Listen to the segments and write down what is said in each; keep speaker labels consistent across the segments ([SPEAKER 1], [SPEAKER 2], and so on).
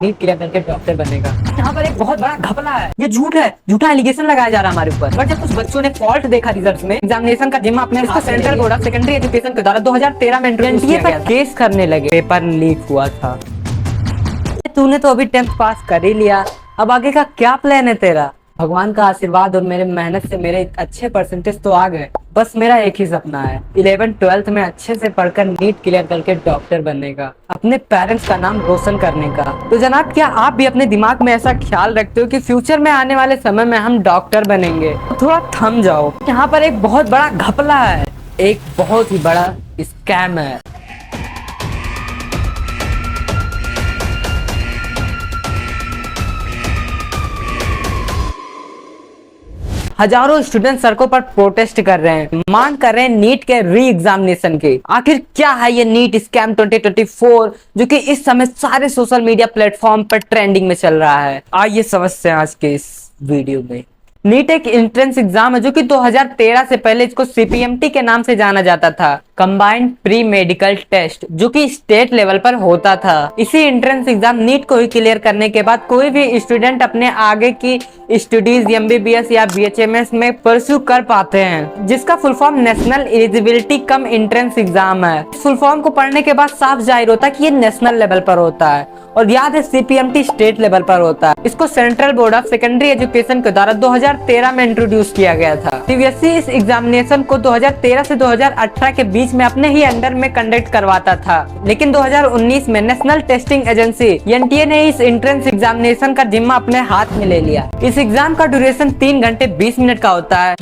[SPEAKER 1] NEET clear करके doctor बनेगा। यहाँ पर एक बहुत बड़ा घपला है, ये झूठ है, झूठा एलिगेशन लगाया जा रहा है हमारे ऊपर। बट जब कुछ बच्चों ने फॉल्ट देखा रिजल्ट में, एग्जामिनेशन का जिम्मा अपने इसको central board of secondary education के द्वारा 2013 में इंट्रोड्यूस किया गया था। केस करने लगे, पेपर लीक हुआ था। तूने तो अभी 10th पास कर ही लिया, अब आगे का क्या प्लान है तेरा? भगवान का आशीर्वाद और मेरे मेहनत से मेरे अच्छे परसेंटेज तो आ गए। बस मेरा एक ही सपना है, 11th 12th में अच्छे से पढ़कर नीट क्लियर करके डॉक्टर बनने का, अपने पेरेंट्स का नाम रोशन करने का। तो जनाब, क्या आप भी अपने दिमाग में ऐसा ख्याल रखते हो कि फ्यूचर में आने वाले समय में हम डॉक्टर बनेंगे? तो थोड़ा थम जाओ, यहाँ पर एक बहुत बड़ा घपला है, एक बहुत ही बड़ा स्कैम है। हजारों स्टूडेंट सड़कों पर प्रोटेस्ट कर रहे हैं, मांग कर रहे हैं नीट के री एग्जामिनेशन की। आखिर क्या है ये नीट स्कैम 2024 जो कि इस समय सारे सोशल मीडिया प्लेटफॉर्म पर ट्रेंडिंग में चल रहा है? आइए समझते हैं आज के इस वीडियो में। नीट एक एंट्रेंस एग्जाम है जो कि 2013 से पहले इसको सीपीएमटी के नाम से जाना जाता था, कंबाइंड प्री मेडिकल टेस्ट, जो कि स्टेट लेवल पर होता था। इसी एंट्रेंस एग्जाम नीट को ही क्लियर करने के बाद कोई भी स्टूडेंट अपने आगे की स्टडीज एमबीबीएस या बीएचएमएस में परस्यू कर पाते हैं, जिसका full form national eligibility cum entrance exam है। फुल फॉर्म को पढ़ने के बाद साफ जाहिर होता है कि ये नेशनल लेवल पर होता है, और याद है सीपीएमटी स्टेट लेवल पर होता है। इसको central board of secondary education के द्वारा 2013 में इंट्रोड्यूस किया गया था। सीबीएसई इस एग्जामिनेशन को 2013 से 2018 के बीच में अपने ही अंडर में कंडक्ट करवाता था, लेकिन 2019 में नेशनल टेस्टिंग एजेंसी एनटीए ने इस एंट्रेंस एग्जामिनेशन का जिम्मा अपने हाथ में ले लिया। इस एग्जाम का ड्यूरेशन 3 घंटे 20 मिनट का होता है,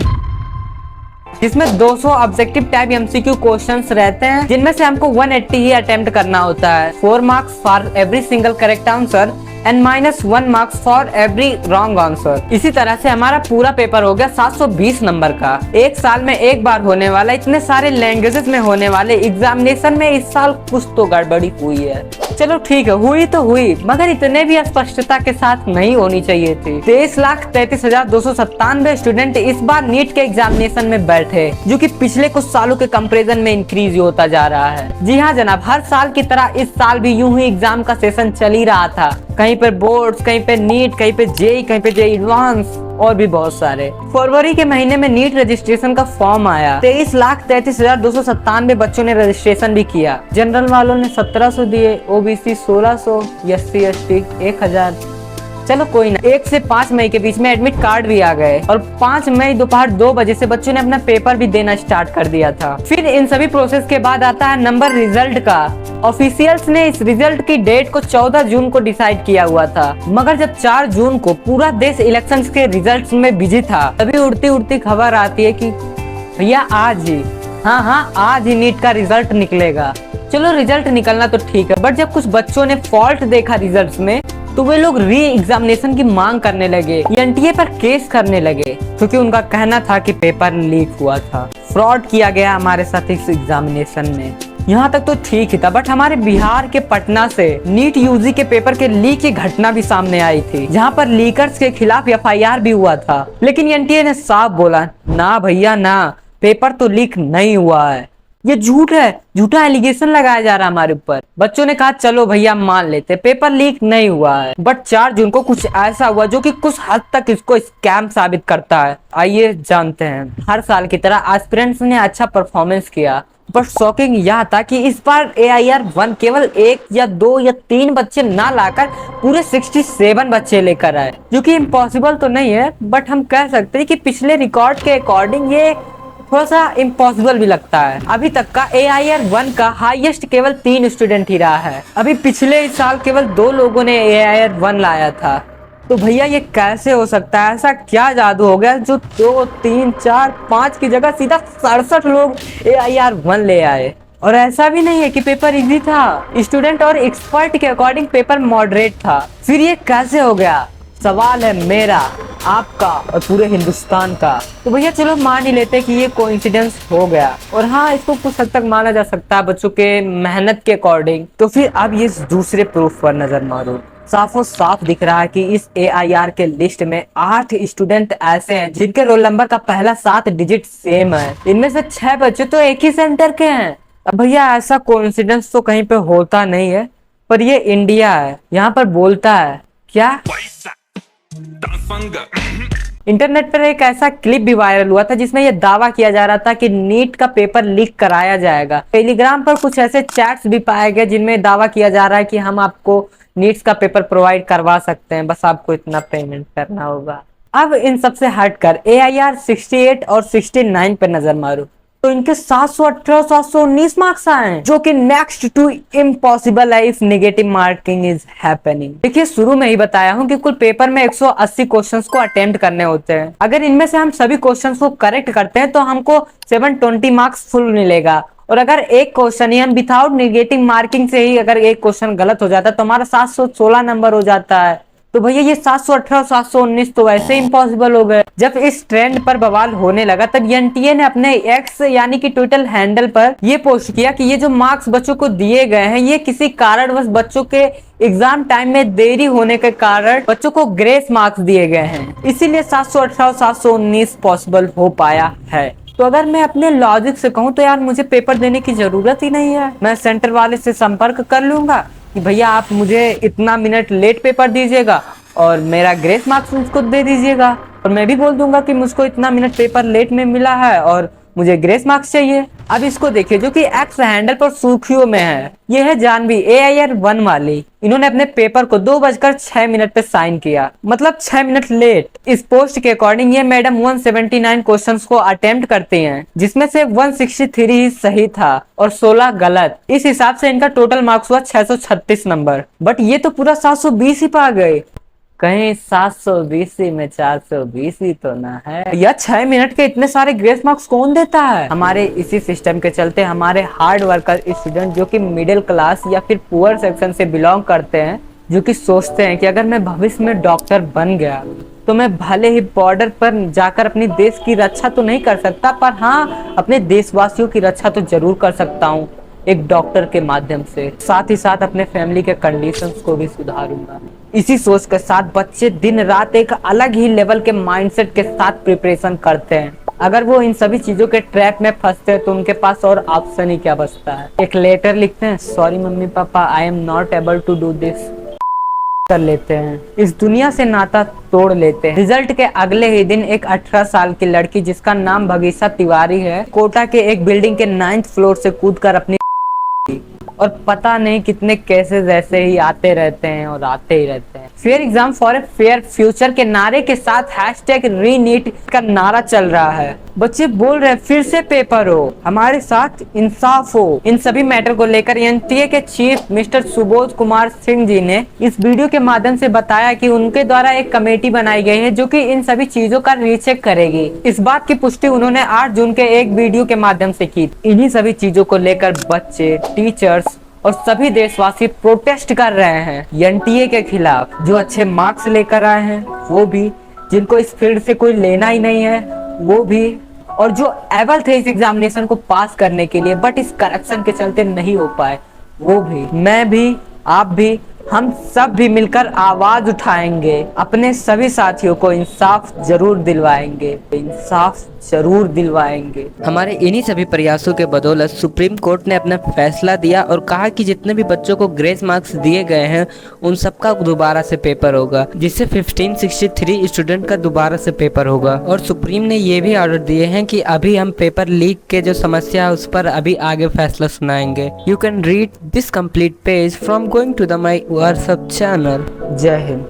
[SPEAKER 1] जिसमें 200 ऑब्जेक्टिव टाइप एमसीक्यू क्वेश्चंस रहते हैं, जिनमें से हमको 180 ही अटेम्प्ट करना होता है। 4 marks for every single correct answer and -1 marks for every wrong answer. इसी तरह से हमारा पूरा पेपर हो गया 720 नंबर का। एक साल में एक बार होने वाला, इतने सारे लैंग्वेजेस में होने वाले एग्जामिनेशन में इस साल कुछ तो गड़बड़ी हुई है। चलो ठीक है, हुई तो हुई, मगर इतने भी स्पष्टता के साथ नहीं होनी चाहिए थी। 23,33,297 स्टूडेंट इस बार नीट के एग्जामिनेशन में बैठे, जो कि पिछले कुछ सालों के कंपैरिजन में इंक्रीज होता जा रहा है। जी हाँ जनाब, हर साल की तरह इस साल भी यूं ही एग्जाम का सेशन चल ही रहा था। कहीं पर बोर्ड्स, कहीं पे नीट, कहीं पे जेई, कहीं पे जेई एडवांस और भी बहुत सारे। फरवरी के महीने में नीट रजिस्ट्रेशन का फॉर्म आया। 23,33,297 बच्चों ने रजिस्ट्रेशन भी किया। जनरल वालों ने 1700 दिए, ओबीसी 1600, एससी एसटी 1000। चलो कोई ना। 1 से 5 मई के बीच में एडमिट कार्ड भी आ गए, और 5 मई दोपहर 2 बजे से बच्चों ने अपना पेपर भी देना स्टार्ट कर दिया था। फिर इन सभी प्रोसेस के बाद आता है नंबर रिजल्ट का। ऑफिशियल्स ने इस रिजल्ट की डेट को 14 जून को डिसाइड किया हुआ था, मगर जब 4 जून को पूरा देश इलेक्शंस के रिजल्ट्स में बिजी था, तभी उड़ती उड़ती खबर आती है कि भैया आज ही, हाँ आज ही नीट का रिजल्ट निकलेगा। चलो रिजल्ट निकलना तो ठीक है, बट जब कुछ बच्चों ने फॉल्ट देखा रिजल्ट्स में, तो वे लोग री एग्जामिनेशन की मांग करने लगे, एनटीए पर केस करने लगे, क्योंकि उनका कहना था कि पेपर लीक हुआ था, फ्रॉड किया गया हमारे साथ इस एग्जामिनेशन में। यहाँ तक तो ठीक ही था, बट हमारे बिहार के पटना से नीट यूजी के पेपर के लीक की घटना भी सामने आई थी, जहाँ पर लीकर्स के खिलाफ एफआईआर भी हुआ था। लेकिन एनटीए ने साफ बोला, ना भैया ना, पेपर तो लीक नहीं हुआ है, ये झूठ है, झूठा एलिगेशन लगाया जा रहा है हमारे ऊपर। बच्चों ने कहा चलो भैया मान लेते, पेपर लीक नहीं हुआ है। बट 4 जून को कुछ ऐसा हुआ जो कि कुछ हद तक इसको स्कैम साबित करता है। आइए जानते हैं। हर साल की तरह एस्पिरेंट्स ने अच्छा परफॉर्मेंस किया, बट शॉकिंग यह था कि इस बार AIR-1 केवल 1 या 2 या 3 बच्चे ना लाकर पूरे 67 बच्चे लेकर आए, जो कि इम्पॉसिबल तो नहीं है, बट हम कह सकते हैं कि पिछले रिकॉर्ड के अकॉर्डिंग ये थोड़ा सा इम्पॉसिबल भी लगता है। अभी तक का AIR-1 का हाईएस्ट केवल 3 स्टूडेंट ही रहा है। अभी पिछले साल केवल 2 लोगों ने AIR-1 लाया था। तो भैया ये कैसे हो सकता है? ऐसा क्या जादू हो गया जो 2, 3, 4, 5 की जगह सीधा 67 लोग AIR-1 ले आए? और ऐसा भी नहीं है कि पेपर इजी था, स्टूडेंट और एक्सपर्ट के अकॉर्डिंग पेपर मॉडरेट था। फिर ये कैसे हो गया? सवाल है मेरा, आपका और पूरे हिंदुस्तान का। तो भैया चलो मान ही लेते कि ये कोइंसिडेंस हो गया, और हाँ इसको कुछ हद तक माना जा सकता है बच्चों के मेहनत के अकॉर्डिंग। तो फिर अब ये दूसरे प्रूफ पर नजर मारो। साफो साफ दिख रहा है कि इस AIR के लिस्ट में 8 स्टूडेंट ऐसे हैं जिनके रोल नंबर का पहला 7 डिजिट सेम है। इनमें से 6 बच्चे तो एक ही सेंटर के हैं। अब भैया ऐसा कोइंसिडेंस तो कहीं पे होता नहीं है, पर ये इंडिया है, यहाँ पर बोलता है क्या। इंटरनेट पर एक ऐसा क्लिप भी वायरल हुआ था जिसमें यह दावा किया जा रहा था कि नीट का पेपर लीक कराया जाएगा। टेलीग्राम पर कुछ ऐसे चैट्स भी पाए गए जिनमें दावा किया जा रहा है कि हम आपको नीट का पेपर प्रोवाइड करवा सकते हैं, बस आपको इतना पेमेंट करना होगा। अब इन सबसे हटकर AIR 68 और 69 पे नजर मारो तो इनके 718 719 मार्क्स आए हैं, जो कि नेक्स्ट टू इम्पॉसिबल है if negative marking is happening. देखिए, शुरू में ही बताया हूं कि कुल पेपर में 180 क्वेश्चंस को अटेम्प्ट करने होते हैं। अगर इनमें से हम सभी क्वेश्चंस को करेक्ट करते हैं तो हमको 720 मार्क्स फुल मिलेगा। और अगर एक क्वेश्चन ही हम विदाउट नेगेटिव मार्किंग से ही अगर एक क्वेश्चन गलत हो जाता है तो हमारा 716 नंबर हो जाता है। तो भैया ये 718 719 तो वैसे इम्पॉसिबल हो गए। जब इस ट्रेंड पर बवाल होने लगा तब एनटीए ने अपने एक्स यानी कि ट्विटर हैंडल पर ये पोस्ट किया कि ये जो मार्क्स बच्चों को दिए गए हैं ये किसी कारणवश बच्चों के एग्जाम टाइम में देरी होने के कारण बच्चों को ग्रेस मार्क्स दिए गए हैं, इसीलिए 718 719 पॉसिबल हो पाया है। तो अगर मैं अपने लॉजिक से कहूँ तो यार मुझे पेपर देने की जरूरत ही नहीं है। मैं सेंटर वाले से संपर्क कर लूंगा कि भैया आप मुझे इतना मिनट लेट पेपर दीजिएगा और मेरा ग्रेस मार्क्स मुझको दे दीजिएगा, और मैं भी बोल दूंगा कि मुझको इतना मिनट पेपर लेट में मिला है और मुझे ग्रेस मार्क्स चाहिए। अब इसको देखिए जो कि एक्स हैंडल पर सुर्खियों में है, ये है जानवी AIR 1 वाली। इन्होंने अपने पेपर को 2:06 पे साइन किया, मतलब 6 मिनट लेट। इस पोस्ट के अकॉर्डिंग ये मैडम 179 क्वेश्चंस को अटेम्प्ट करती हैं, जिसमें से 163 ही सही था और 16 गलत। इस हिसाब से इनका टोटल मार्क्स हुआ 636 नंबर। बट ये तो पूरा 720 ही पा गए। कहीं 720 में 420 ही तो ना है। यह 6 मिनट के इतने सारे ग्रेस मार्क्स कौन देता है। हमारे इसी सिस्टम के चलते हमारे हार्ड वर्कर स्टूडेंट जो कि मिडिल क्लास या फिर पुअर सेक्शन से बिलोंग करते हैं, जो कि सोचते हैं कि अगर मैं भविष्य में डॉक्टर बन गया तो मैं भले ही बॉर्डर पर जाकर अपनी देश की रक्षा तो नहीं कर सकता, पर हाँ अपने देशवासियों की रक्षा तो जरूर कर सकता हूँ एक डॉक्टर के माध्यम से। साथ ही साथ अपने फैमिली के कंडीशंस को भी सुधारूंगा। इसी सोच के साथ बच्चे दिन रात एक अलग ही लेवल के माइंडसेट के साथ प्रिपरेशन करते हैं। अगर वो इन सभी चीजों के ट्रैप में फंसते हैं तो उनके पास और ऑप्शन ही क्या बचता है। एक लेटर लिखते हैं, sorry mummy papa I am not able to do this, कर लेते हैं, इस दुनिया से नाता तोड़ लेते हैं। रिजल्ट के अगले ही दिन एक 18 साल की लड़की जिसका नाम भगीसा तिवारी है, कोटा के एक बिल्डिंग के 9th फ्लोर से कूदकर अपनी और पता नहीं कितने केसेस ऐसे ही आते रहते हैं और आते ही रहते हैं। Fair exam for a fair future के नारे के साथ #रीनीट का नारा चल रहा है। बच्चे बोल रहे हैं फिर से पेपर हो, हमारे साथ इंसाफ हो। इन सभी मैटर को लेकर एनटीए के चीफ मिस्टर सुबोध कुमार सिंह जी ने इस वीडियो के माध्यम से बताया कि उनके द्वारा एक कमेटी बनाई गई है जो कि इन सभी चीजों का रीचेक करेगी। इस बात की पुष्टि उन्होंने 8 जून के एक वीडियो के माध्यम से की। इन्हीं सभी चीजों को लेकर बच्चे, टीचर्स और सभी देशवासी प्रोटेस्ट कर रहे हैं एनटीए के खिलाफ। जो अच्छे मार्क्स लेकर आए हैं वो भी, जिनको इस फील्ड से कोई लेना ही नहीं है वो भी, और जो एबल थे इस एग्जामिनेशन को पास करने के लिए बट इस करप्शन के चलते नहीं हो पाए वो भी। मैं भी, आप भी, हम सब भी मिलकर आवाज उठाएंगे, अपने सभी साथियों को इंसाफ जरूर दिलवाएंगे, इंसाफ जरूर दिलवाएंगे। हमारे इन्हीं सभी प्रयासों के बदौलत सुप्रीम कोर्ट ने अपना फैसला दिया और कहा कि जितने भी बच्चों को ग्रेस मार्क्स दिए गए हैं उन सबका दोबारा से पेपर होगा, जिससे 1563 स्टूडेंट का दोबारा से पेपर होगा। और सुप्रीम ने ये भी ऑर्डर दिए हैं कि अभी हम पेपर लीक के जो समस्या है उस पर अभी आगे फैसला सुनाएंगे। You can read this complete page from going to the my WhatsApp channel. जय हिंद।